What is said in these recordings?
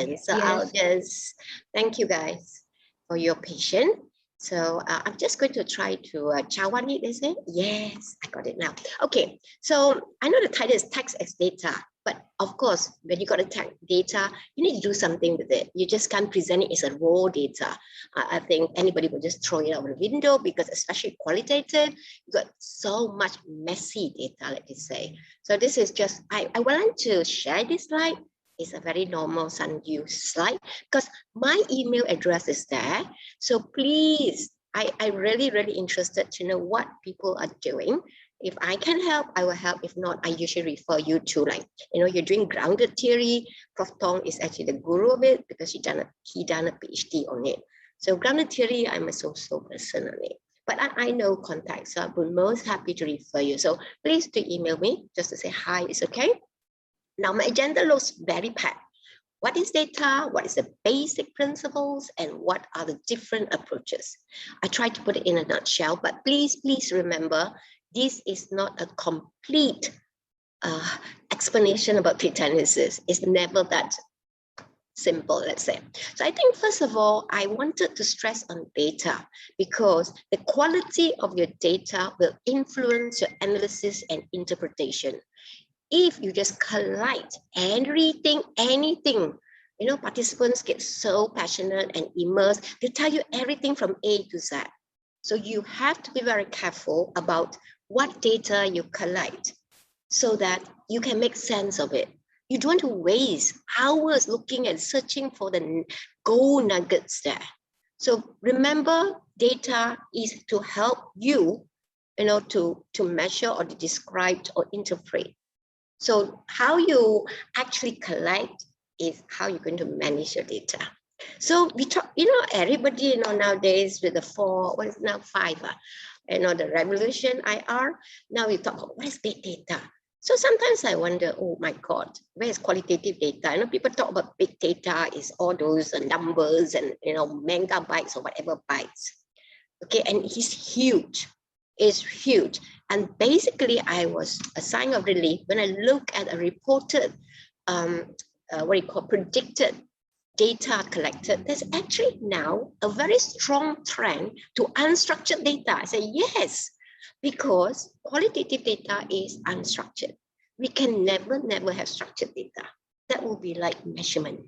listen. So I'll just thank you guys for your patience. So I'm just going to try to Chawan it, is it? Yes, I got it now. Okay, so I know the title is text as data, but of course, when you got a text data, you need to do something with it. You just can't present it as a raw data. I think anybody will just throw it out the window because especially qualitative, you got so much messy data, let me say. So this is just, I want to share this slide. It's a very normal unused slide because my email address is there. So please, I really interested to know what people are doing. If I can help, I will help. If not, I usually refer you to, like, you know, you're doing grounded theory. Prof. Tong is actually the guru of it because he done a PhD on it. So grounded theory, I'm a so person on it. But I know contacts, so I'll be most happy to refer you. So please do email me just to say hi, it's okay. Now my agenda looks very packed. What is data? What is the basic principles? And what are the different approaches? I tried to put it in a nutshell, but please remember, this is not a complete explanation about data analysis. It's never that simple, let's say. So I think first of all, I wanted to stress on data because the quality of your data will influence your analysis and interpretation. If you just collect everything, anything, you know, participants get so passionate and immersed, they tell you everything from A to Z. So you have to be very careful about what data you collect so that you can make sense of it. You don't want to waste hours looking and searching for the gold nuggets there. So remember, data is to help you, you know, to measure or to describe or interpret. So how you actually collect is how you're going to manage your data. So we talk, you know, everybody, you know, nowadays with the 5, you know, the revolution IR. Now we talk about what is big data. So sometimes I wonder, oh my God, where is qualitative data? You know, people talk about big data is all those numbers and, you know, megabytes or whatever bytes. Okay, and it's huge. It's huge. And basically, I was a sign of relief when I look at a reported, predicted data collected. There's actually now a very strong trend to unstructured data. I say yes, because qualitative data is unstructured. We can never have structured data. That will be like measurement.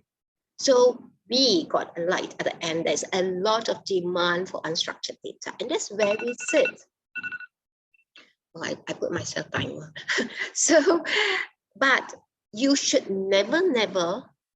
So we got a light at the end. There's a lot of demand for unstructured data, and that's where we sit. I put myself timer. So, but you should never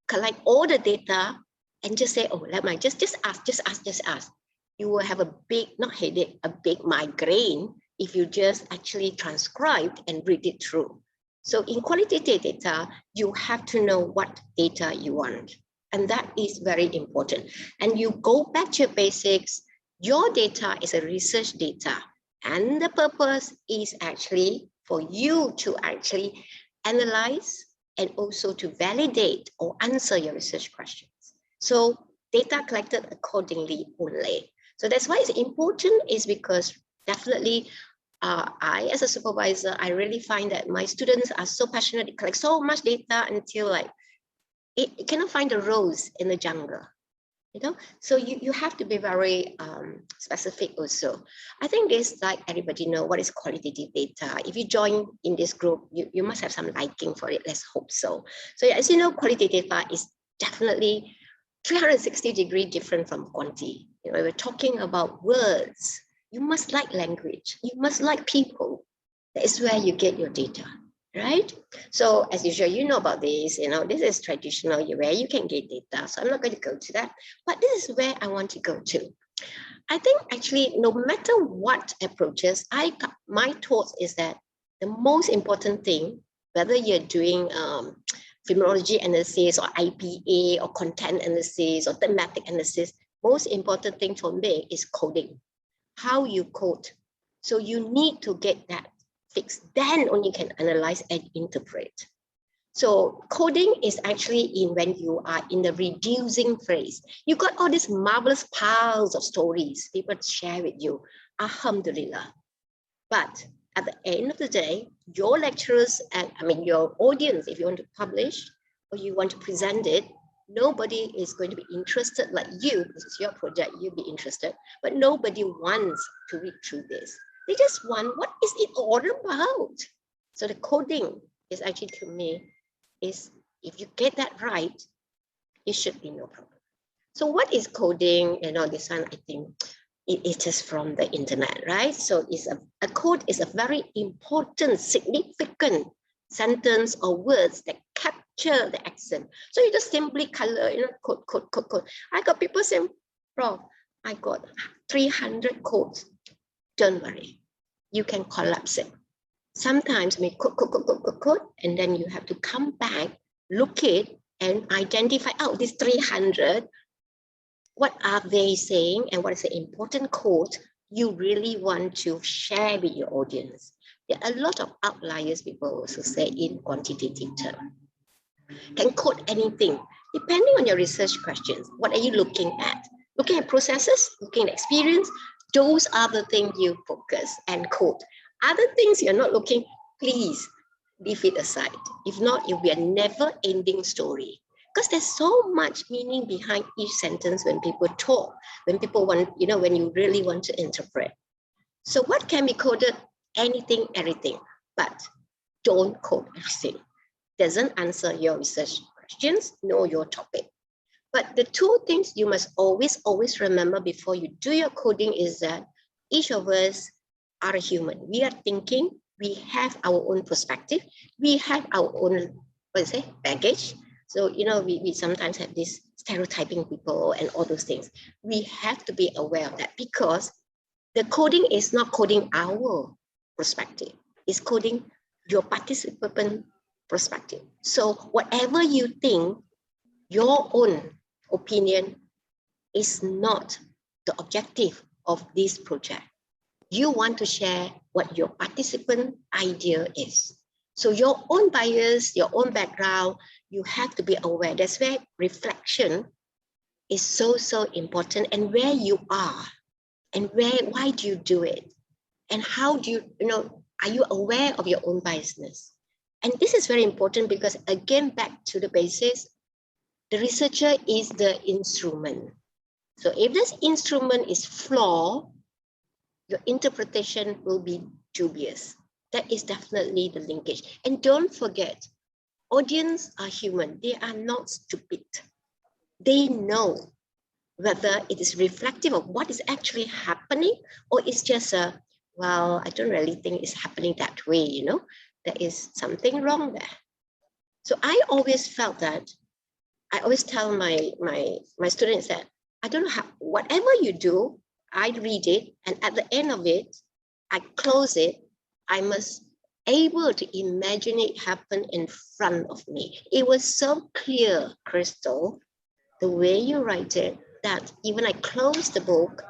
collect all the data and just say, oh, let me just ask. You will have a big, not headache, a big migraine if you just actually transcribe and read it through. So in qualitative data, you have to know what data you want. And that is very important. And you go back to your basics. Your data is a research data. And the purpose is actually for you to actually analyze and also to validate or answer your research questions. So data collected accordingly only. So that's why it's important, is because definitely I, as a supervisor, I really find that my students are so passionate, they collect so much data until like, it cannot find the rose in the jungle. You know, so you have to be very specific also. I think this, like everybody know what is qualitative data. If you join in this group, you must have some liking for it. Let's hope so. So as you know, qualitative data is definitely 360-degree different from quantity. You know, we're talking about words. You must like language. You must like people. That is where you get your data. Right? So as usual, you know about this, you know, this is traditional where you can get data. So I'm not going to go to that, but this is where I want to go to. I think actually, no matter what approaches, my thoughts is that the most important thing, whether you're doing phenomenology analysis or IPA or content analysis or thematic analysis, most important thing for me is coding, how you code. So you need to get that fixed, then only you can analyze and interpret. So coding is actually in when you are in the reducing phase. You got all these marvelous piles of stories people share with you, alhamdulillah. But at the end of the day, your lecturers and your audience, if you want to publish or you want to present it, Nobody is going to be interested like you. This is your project, you'll be interested, but nobody wants to read through this. They just want, what is it all about? So the coding is actually, to me, is if you get that right, it should be no problem. So what is coding and all this one? I think it is just from the internet, right? So it's a code is a very important, significant sentence or words that capture the accent. So you just simply color, code, code, code, code. I got people saying, Prof, I got 300 codes. Don't worry, you can collapse it. Sometimes we code, code, code, code, code, code, and then you have to come back, look it, and identify out these 300. What are they saying, and what is the important quote you really want to share with your audience? There are a lot of outliers, people also say, in quantitative terms. Can quote anything, depending on your research questions. What are you looking at? Looking at processes, looking at experience, those are the things you focus and quote. Other things you're not looking, please leave it aside. If not, it will be a never-ending story. Because there's so much meaning behind each sentence when people talk, when people want, when you really want to interpret. So what can be coded? Anything, everything, but don't code everything. Doesn't answer your research questions, know your topic. But the two things you must always remember before you do your coding is that each of us are a human. We are thinking, we have our own perspective, we have our own, baggage. So, we sometimes have this stereotyping people and all those things. We have to be aware of that, because the coding is not coding our perspective. It's coding your participant perspective. So whatever you think, your own opinion is not the objective of this project. You want to share what your participant idea is. So your own bias, your own background, you have to be aware. That's where reflection is so important, and where you are, and why do you do it, and how do you, are you aware of your own biasness? And this is very important, because again, back to the basics, the researcher is the instrument. So if this instrument is flawed, your interpretation will be dubious. That is definitely the linkage. And don't forget, audience are human. They are not stupid. They know whether it is reflective of what is actually happening, or it's just well, I don't really think it's happening that way, there is something wrong there. So I always felt that, I always tell my students that, I don't know how, whatever you do, I read it, and at the end of it, I close it, I must able to imagine it happen in front of me. It was so clear, Crystal, the way you write it, that even I close the book,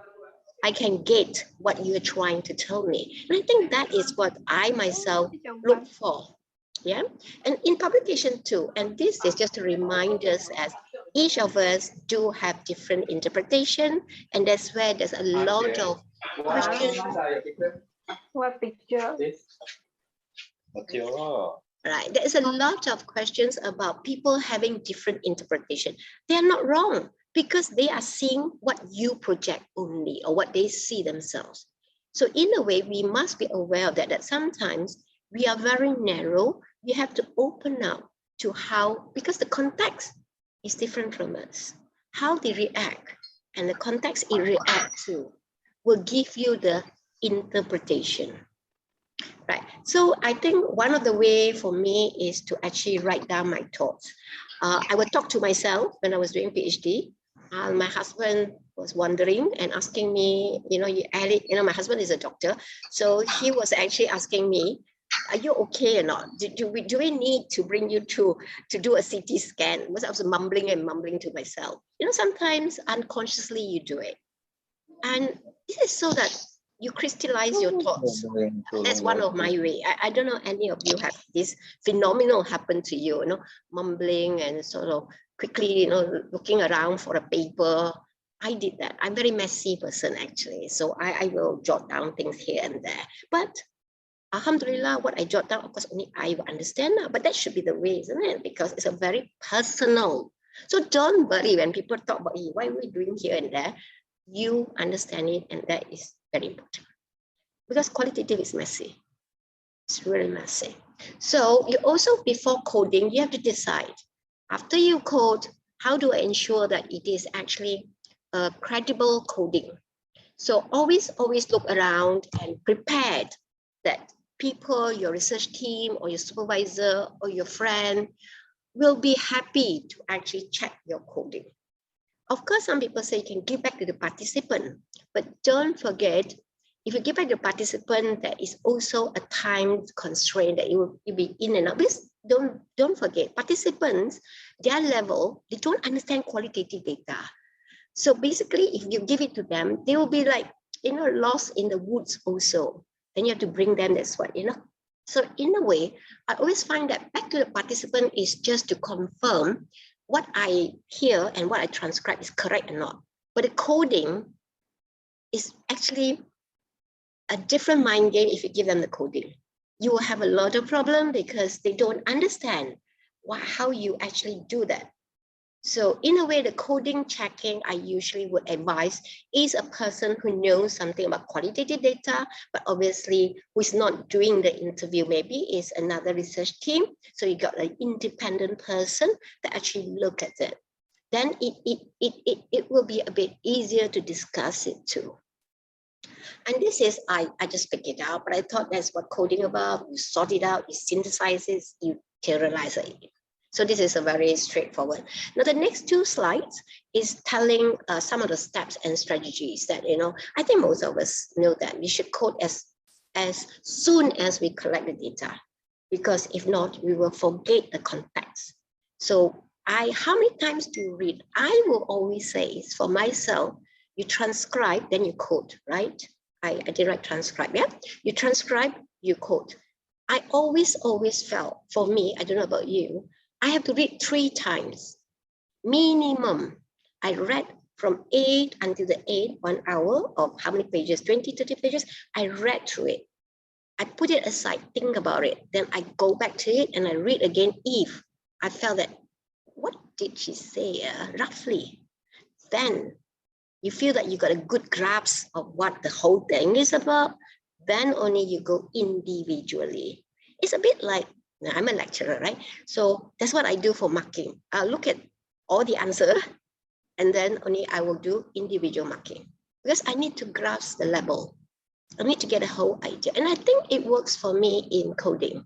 I can get what you're trying to tell me. And I think that is what I myself look for. Yeah, and in publication too. And this is just to remind us, as each of us do have different interpretation, and that's where there's a lot of questions. What picture? Right, there's a lot of questions about people having different interpretation. They are not wrong, because they are seeing what you project only, or what they see themselves. So in a way, we must be aware of that, that sometimes we are very narrow. We have to open up to how, because the context is different from us, how they react, and the context it reacts to will give you the interpretation. Right. So I think one of the way for me is to actually write down my thoughts. I would talk to myself when I was doing PhD. My husband was wondering and asking me, my husband is a doctor. So he was actually asking me, are you okay or not? Do we need to bring you to do a CT scan? Because I was mumbling to myself. Sometimes unconsciously you do it. And this is so that you crystallize your thoughts. That's one of my way. I don't know any of you have this phenomenon happen to you, mumbling and sort of quickly, looking around for a paper. I did that. I'm a very messy person, actually. So I will jot down things here and there. But alhamdulillah, what I jot down, of course, only I will understand now. But that should be the way, isn't it? Because it's a very personal So don't worry when people talk about, why are we doing here and there? You understand it, and that is very important. Because qualitative is messy. It's really messy. So you also, before coding, you have to decide, after you code, how do I ensure that it is actually a credible coding? So always look around and prepared that people, your research team or your supervisor or your friend will be happy to actually check your coding. Of course, some people say you can give back to the participant, but don't forget, if you give back to the participant, there is also a time constraint that you will be in and out. Please don't forget, participants, their level, they don't understand qualitative data. So basically, if you give it to them, they will be like, lost in the woods also. Then you have to bring them, that's what, So in a way, I always find that back to the participant is just to confirm what I hear and what I transcribe is correct or not. But the coding is actually a different mind game if you give them the coding. You will have a lot of problem because they don't understand how you actually do that. So in a way, the coding checking I usually would advise is a person who knows something about qualitative data, but obviously who is not doing the interview, maybe is another research team. So you got an independent person that actually look at it. Then it will be a bit easier to discuss it too. And this is, I just picked it out, but I thought that's what coding about. You sort it out, you synthesize it, you theorize it. So this is a very straightforward. Now the next two slides is telling some of the steps and strategies that, I think most of us know that we should code as soon as we collect the data, because if not, we will forget the context. So how many times do you read? I will always say is for myself, you transcribe, then you code, right? I did write transcribe, yeah? You transcribe, you code. I always felt, for me, I don't know about you, I have to read 3 times, minimum. I read from 8 until the 8, 1 hour of how many pages, 20, 30 pages. I read through it. I put it aside, think about it. Then I go back to it and I read again if I felt that, what did she say roughly? Then you feel that you got a good grasp of what the whole thing is about. Then only you go individually. It's a bit like, I'm a lecturer, right? So that's what I do for marking. I'll look at all the answer and then only I will do individual marking because I need to grasp the level. I need to get a whole idea. And I think it works for me in coding.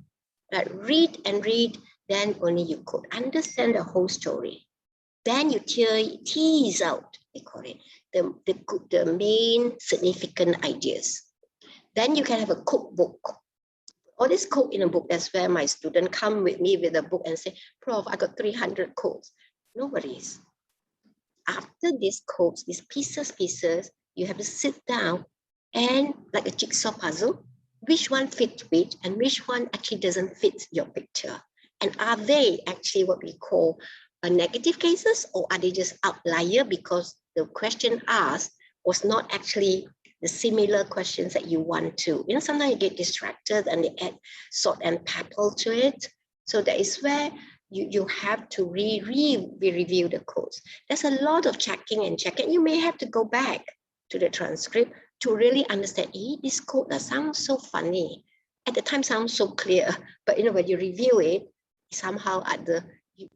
Read and read, then only you code. Understand the whole story. Then you tease out, they call it, the main significant ideas. Then you can have a cookbook. All this code in a book, that's where my student come with me with a book and say, Prof, I got 300 codes. No worries. After these codes, these pieces, you have to sit down and like a jigsaw puzzle, which one fits which and which one actually doesn't fit your picture. And are they actually what we call negative cases, or are they just outlier because the question asked was not actually the similar questions that you want to? Sometimes you get distracted and they add salt and pepper to it. So that is where you have to review the codes. There's a lot of checking. You may have to go back to the transcript to really understand, this code that sounds so funny. At the time sounds so clear, but when you review it, somehow you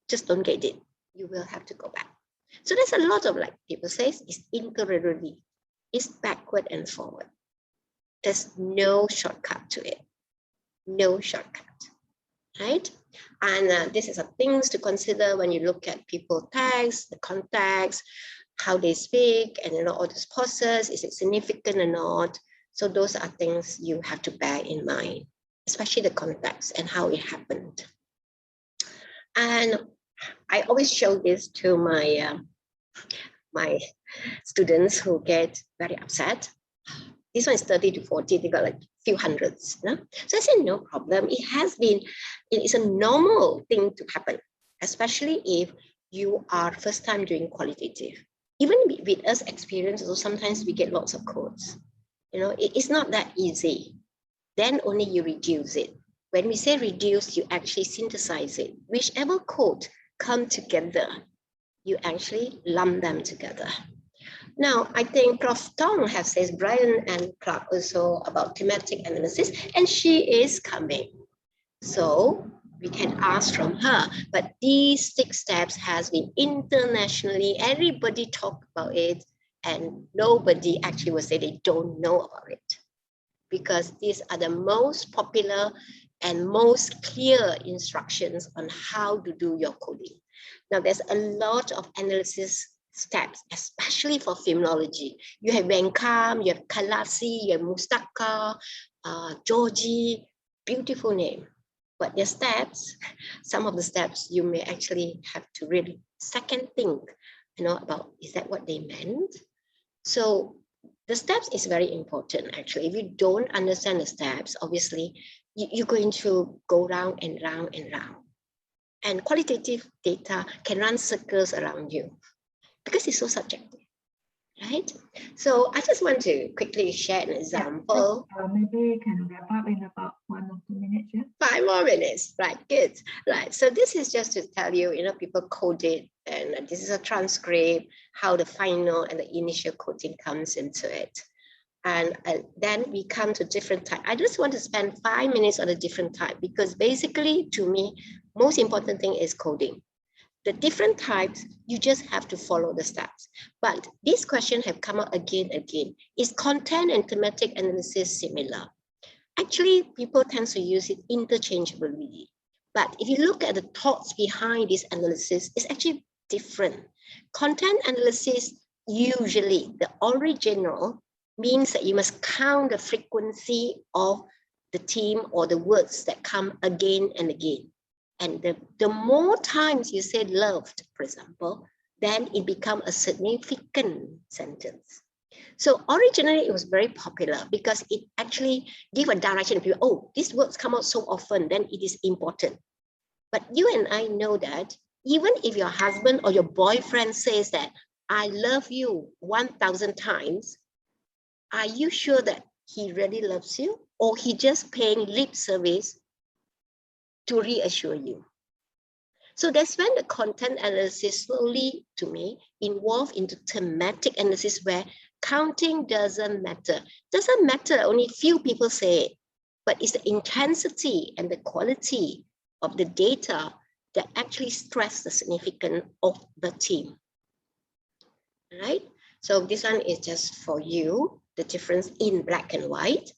just don't get it. You will have to go back. So there's a lot of, like people say, it's interrelated. It's backward and forward. There's no shortcut to it. No shortcut, right? And this is a things to consider when you look at people text, the context, how they speak, and all these pauses, is it significant or not? So those are things you have to bear in mind, especially the context and how it happened. And I always show this to my my students who get very upset. This one is 30 to 40, they got like a few hundreds. No? So I said, no problem. It's a normal thing to happen, especially if you are first time doing qualitative. Even with us experience, so sometimes we get lots of codes. It's not that easy. Then only you reduce it. When we say reduce, you actually synthesize it. Whichever code come together. You actually lump them together. Now, I think Prof. Tong has said Brian and Clark also about thematic analysis, and she is coming. So we can ask from her, but these 6 steps has been internationally, everybody talk about it, and nobody actually will say they don't know about it, because these are the most popular and most clear instructions on how to do your coding. Now, there's a lot of analysis steps, especially for phenomenology. You have Venkam, you have Kalasi, you have Mustaka, Georgie, beautiful name. But the steps, some of the steps you may actually have to really second think, about, is that what they meant? So the steps is very important, actually. If you don't understand the steps, obviously, you're going to go round and round and round. And qualitative data can run circles around you because it's so subjective, right? So I just want to quickly share an example. Yeah, maybe we can wrap up in about 1 or 2 minutes. Yeah? 5 more minutes, right? Good. Right. So this is just to tell you, people code it, and this is a transcript, how the final and the initial coding comes into it. And then we come to different type. I just want to spend 5 minutes on a different type, because basically, to me, most important thing is coding. The different types, you just have to follow the steps. But this question have come up again and again. Is content and thematic analysis similar? Actually, people tend to use it interchangeably. But if you look at the thoughts behind this analysis, it's actually different. Content analysis, usually the original, means that you must count the frequency of the theme or the words that come again and again. And the more times you say loved, for example, then it becomes a significant sentence. So originally it was very popular because it actually gave a direction to people. Oh, these words come out so often, then it is important. But you and I know that even if your husband or your boyfriend says that, I love you 1,000 times, are you sure that he really loves you, or he just paying lip service to reassure you? So that's when the content analysis slowly, to me, evolved into thematic analysis, where counting doesn't matter. Doesn't matter, only few people say it, but it's the intensity and the quality of the data that actually stress the significance of the theme. Right? So this one is just for you, the difference in black and white.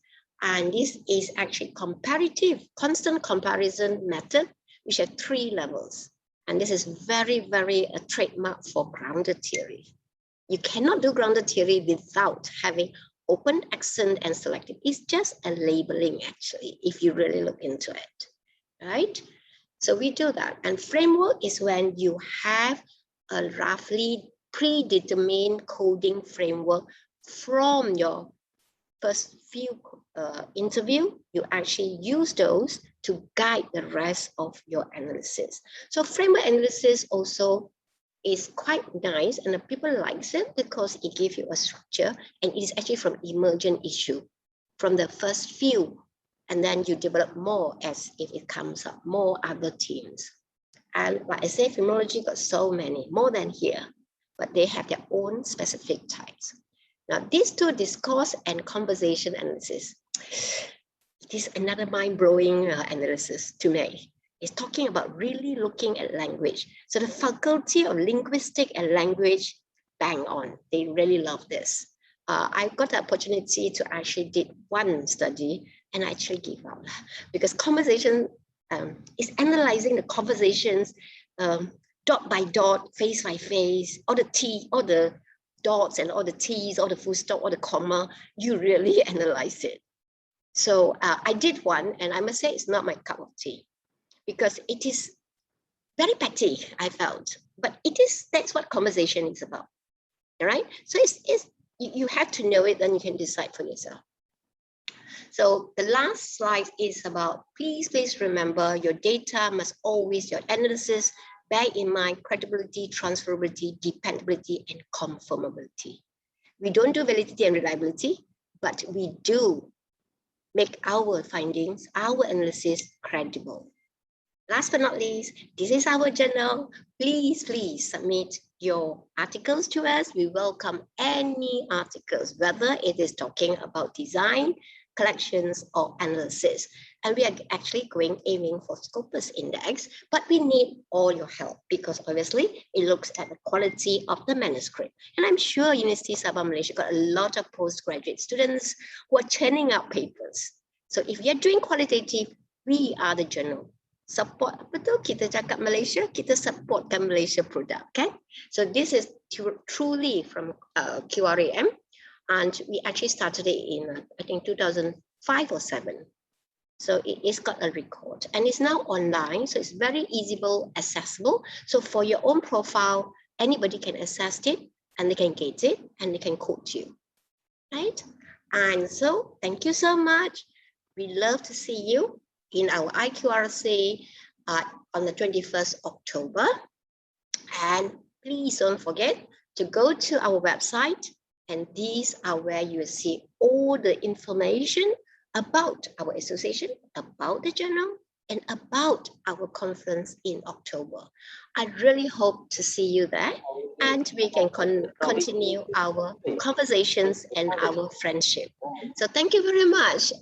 And this is actually comparative, constant comparison method, which have 3 levels. And this is very, very a trademark for grounded theory. You cannot do grounded theory without having open accent and selective. It's just a labeling, actually, if you really look into it, right? So we do that. And framework is when you have a roughly predetermined coding framework from your first few interview. You actually use those to guide the rest of your analysis. So framework analysis also is quite nice, and the people likes it because it gives you a structure, and it is actually from emergent issue, from the first few, and then you develop more as if it comes up, more other themes. And like I say, phenomenology got so many, more than here, but they have their own specific types. Now, these 2, discourse and conversation analysis, it is another mind-blowing analysis to me. It's talking about really looking at language. So the faculty of linguistic and language, bang on. They really love this. I got the opportunity to actually did one study, and I actually gave up because conversation is analyzing the conversations dot by dot, face by face, all the dots and all the T's, all the full stop, all the comma, you really analyze it. So I did one, and I must say it's not my cup of tea, because it is very petty, I felt, but that's what conversation is about, all right? So you have to know it, then you can decide for yourself. So the last slide is about, please remember your data must always, your analysis, bear in mind credibility, transferability, dependability, and conformability. We don't do validity and reliability, but we do make our findings, our analysis credible. Last but not least, this is our journal. Please submit your articles to us. We welcome any articles, whether it is talking about design, collections, or analysis. And we are actually aiming for Scopus Index, but we need all your help because obviously it looks at the quality of the manuscript. And I'm sure University Sabah Malaysia got a lot of postgraduate students who are churning out papers. So if you're doing qualitative, we are the journal. Support, betul kita cakap Malaysia, kita supportkan Malaysia product, okay? So this is truly from QRAM, and we actually started it in I think 2005 or 7. So it's got a record and it's now online, so it's very easily accessible. So for your own profile, anybody can access it and they can get it and they can quote you, right? And so thank you so much. We love to see you in our IQRC on the 21st October. And please don't forget to go to our website, and these are where you will see all the information about our association, about the journal, and about our conference in October. I really hope to see you there, and we can continue our conversations and our friendship. So thank you very much.